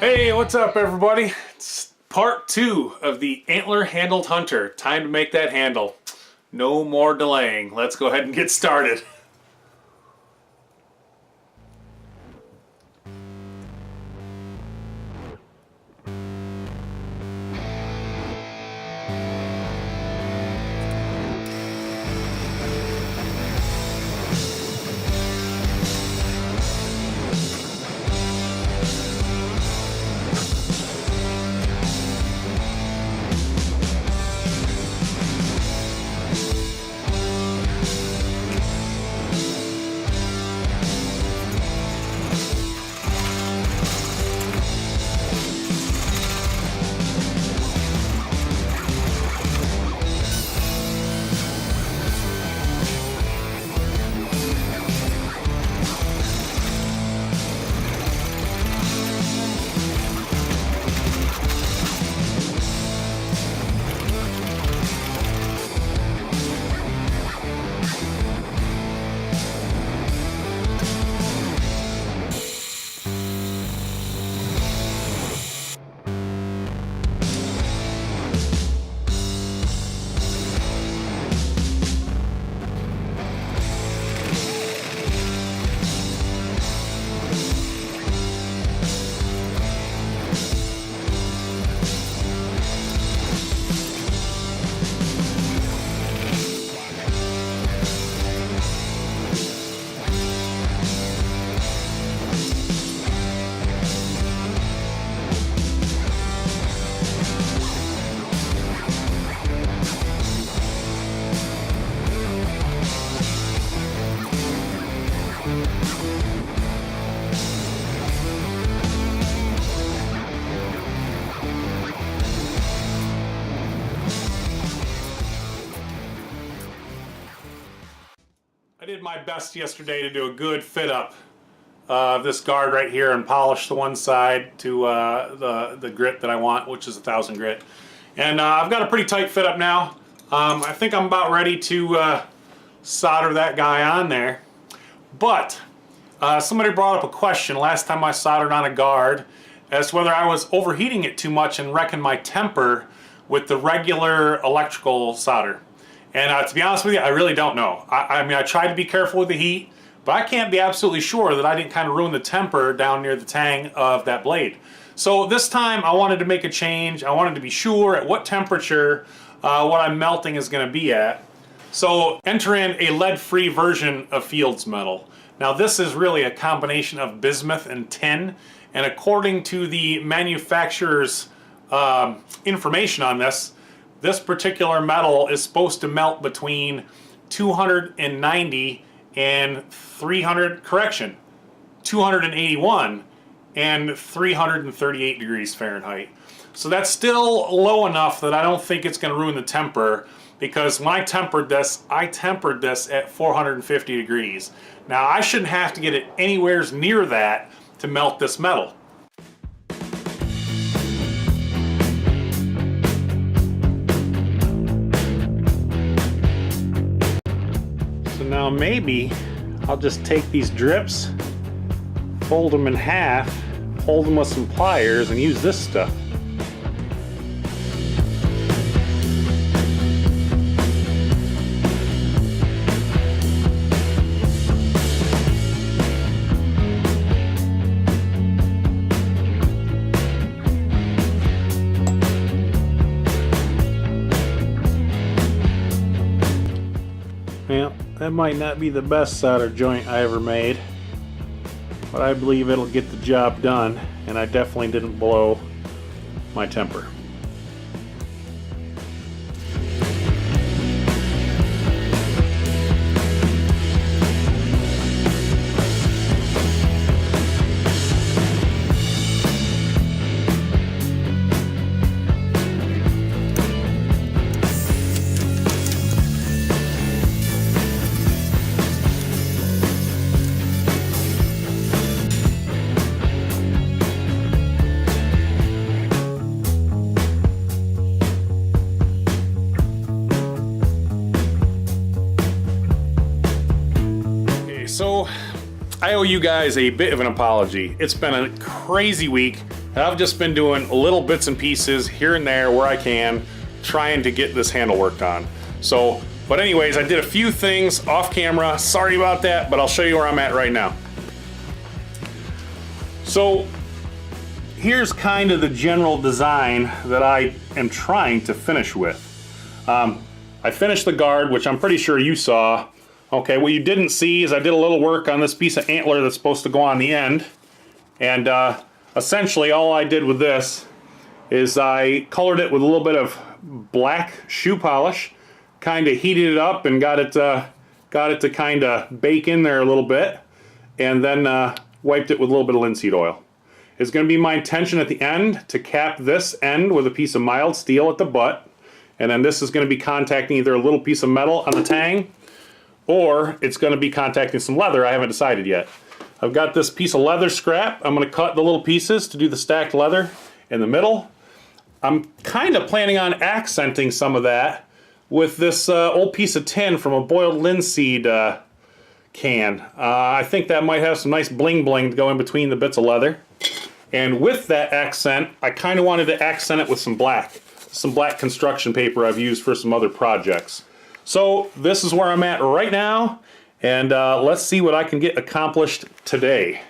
Hey, what's up everybody? It's part 2 of the antler handled hunter. Time to make that handle. No more delaying. Let's go ahead and get started. I did my best yesterday to do a good fit up of this guard right here and polish the one side to the grit that I want, which is 1000 grit. And I've got a pretty tight fit up now. I think I'm about ready to solder that guy on there. But somebody brought up a question last time I soldered on a guard as to whether I was overheating it too much and wrecking my temper with the regular electrical solder. And to be honest with you, I really don't know. I mean, I tried to be careful with the heat, but I can't be absolutely sure that I didn't kind of ruin the temper down near the tang of that blade. So this time I wanted to make a change. I wanted to be sure at what temperature what I'm melting is going to be at. So enter in a lead-free version of Fields metal. Now this is really a combination of bismuth and tin, and according to the manufacturer's information on this, this particular metal is supposed to melt between 290 and 281 and 338 degrees Fahrenheit. So that's still low enough that I don't think it's going to ruin the temper, because when I tempered this at 450 degrees. Now I shouldn't have to get it anywhere near that to melt this metal. Now maybe I'll just take these drips, fold them in half, hold them with some pliers, and use this stuff. Well, that might not be the best solder joint I ever made, but I believe it'll get the job done, and I definitely didn't blow my temper. So I owe you guys a bit of an apology. It's been a crazy week. I've just been doing little bits and pieces here and there where I can, trying to get this handle worked on. So, but anyways, I did a few things off camera. Sorry about that, but I'll show you where I'm at right now. So here's kind of the general design that I am trying to finish with. I finished the guard, which I'm pretty sure you saw. Okay, what you didn't see is I did a little work on this piece of antler that's supposed to go on the end. And essentially all I did with this is I colored it with a little bit of black shoe polish, kind of heated it up and got it to kind of bake in there a little bit, and then wiped it with a little bit of linseed oil. It's going to be my intention at the end to cap this end with a piece of mild steel at the butt, and then this is going to be contacting either a little piece of metal on the tang, or it's going to be contacting some leather. I haven't decided yet. I've got this piece of leather scrap. I'm going to cut the little pieces to do the stacked leather in the middle. I'm kind of planning on accenting some of that with this old piece of tin from a boiled linseed can. I think that might have some nice bling bling to go in between the bits of leather. And with that accent, I kind of wanted to accent it with some black construction paper I've used for some other projects. So this is where I'm at right now, and let's see what I can get accomplished today.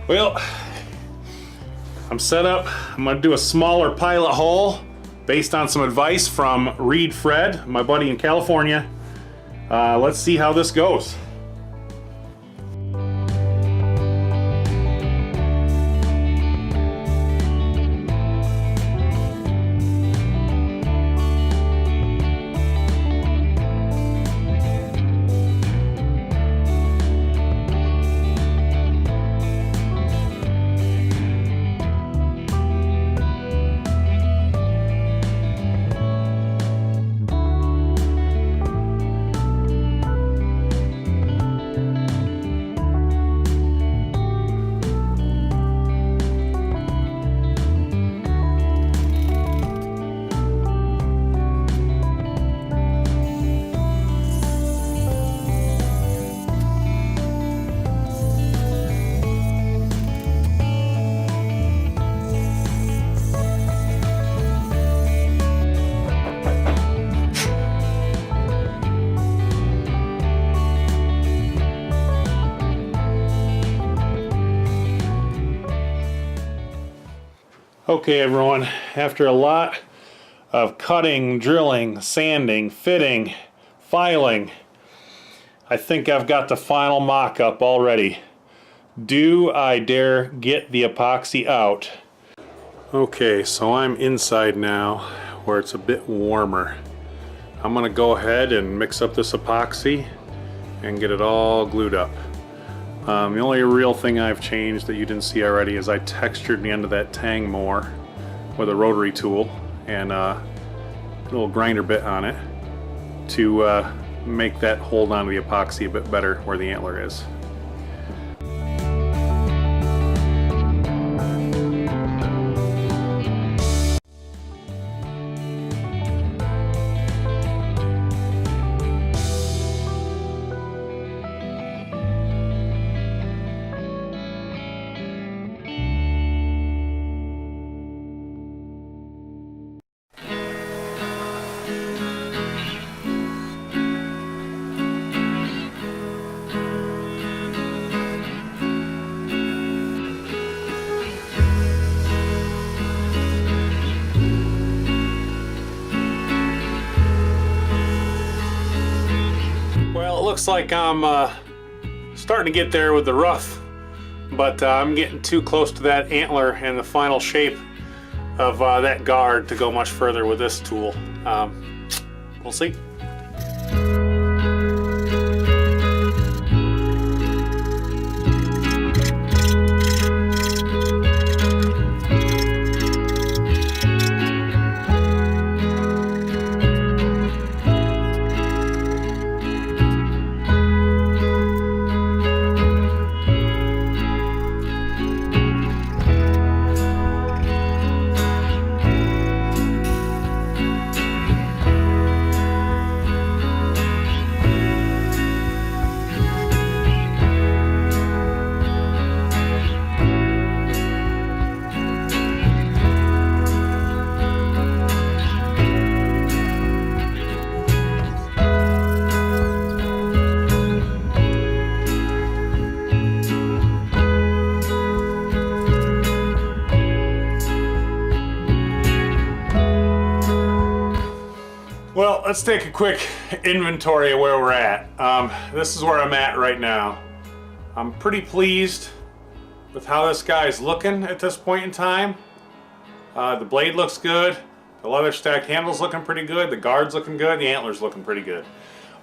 Well, I'm set up. I'm gonna do a smaller pilot hole based on some advice from Reed Fred, my buddy in California. Let's see how this goes. Okay everyone, after a lot of cutting, drilling, sanding, fitting, filing, I think I've got the final mock-up already. Do I dare get the epoxy out? Okay, so I'm inside now where it's a bit warmer. I'm gonna go ahead and mix up this epoxy and get it all glued up. The only real thing I've changed that you didn't see already is I textured the end of that tang more with a rotary tool and a little grinder bit on it to make that hold on to the epoxy a bit better where the antler is. Looks like I'm starting to get there with the rough, but I'm getting too close to that antler and the final shape of that guard to go much further with this tool. We'll see. let's take a quick inventory of where we're at. This is where I'm at right now. I'm pretty pleased with how this guy's looking at this point in time. The blade looks good. The leather stack handle's looking pretty good. The guard's looking good. The antler's looking pretty good.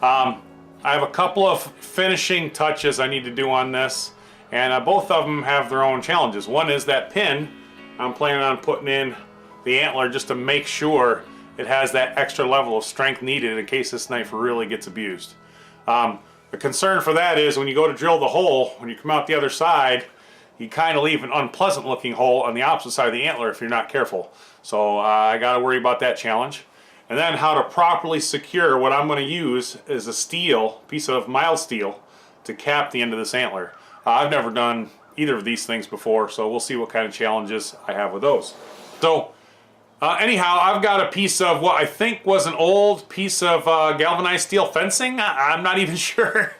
I have a couple of finishing touches I need to do on this, and both of them have their own challenges. One is that pin. I'm planning on putting in the antler just to make sure it has that extra level of strength needed in case this knife really gets abused. The concern for that is when you go to drill the hole, when you come out the other side, you kind of leave an unpleasant looking hole on the opposite side of the antler if you're not careful. So I got to worry about that challenge. And then how to properly secure what I'm going to use is a steel, piece of mild steel, to cap the end of this antler. I've never done either of these things before, so we'll see what kind of challenges I have with those. So anyhow, I've got a piece of what I think was an old piece of galvanized steel fencing. I'm not even sure.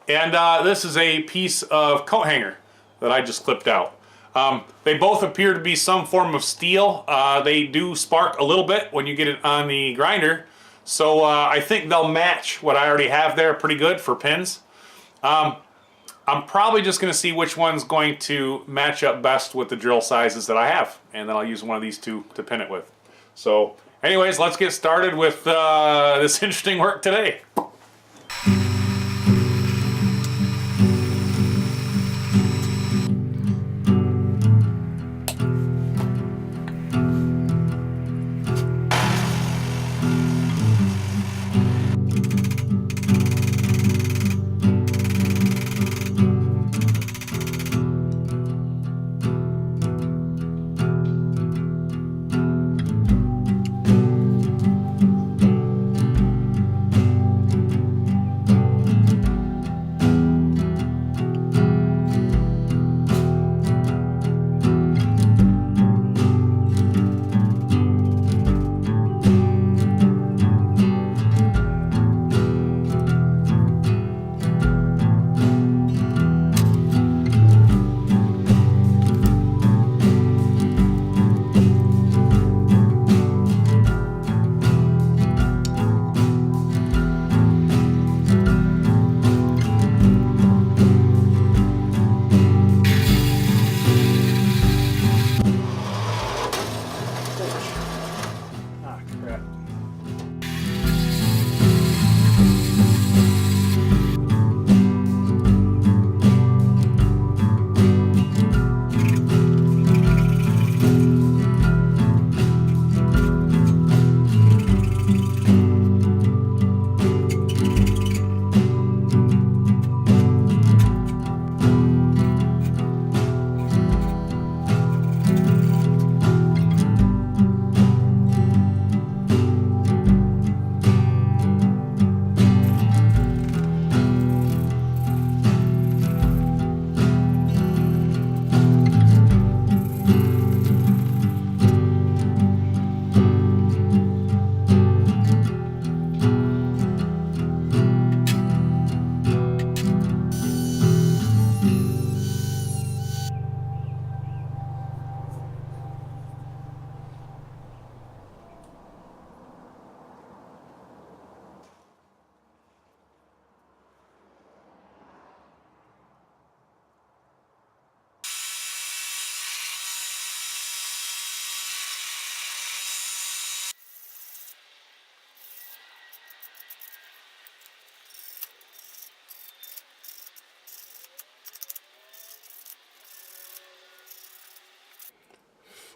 And this is a piece of coat hanger that I just clipped out. They both appear to be some form of steel. They do spark a little bit when you get it on the grinder. So I think they'll match what I already have there pretty good for pins. I'm probably just going to see which one's going to match up best with the drill sizes that I have, and then I'll use one of these two to pin it with. So anyways, let's get started with this interesting work today.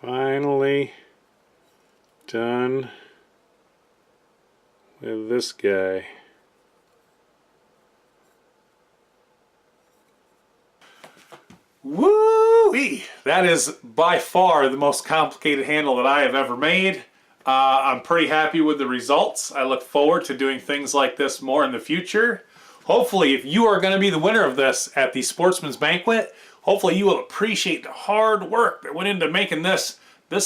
Finally done with this guy. Woo-wee! That is by far the most complicated handle that I have ever made. I'm pretty happy with the results. I look forward to doing things like this more in the future. Hopefully, if you are going to be the winner of this at the Sportsman's Banquet, hopefully you will appreciate the hard work that went into making this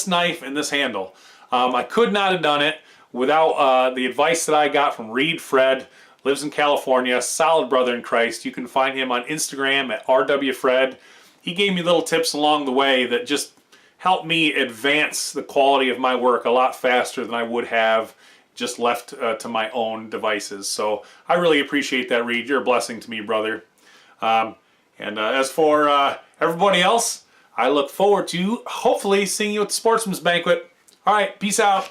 knife and this handle. I could not have done it without the advice that I got from Reed Fred. Lives in California, solid brother in Christ. You can find him on Instagram at RWFred. He gave me little tips along the way that just helped me advance the quality of my work a lot faster than I would have just left to my own devices. So I really appreciate that, Reed. You're a blessing to me, brother. As for everybody else, I look forward to hopefully seeing you at the Sportsman's Banquet. All right, peace out.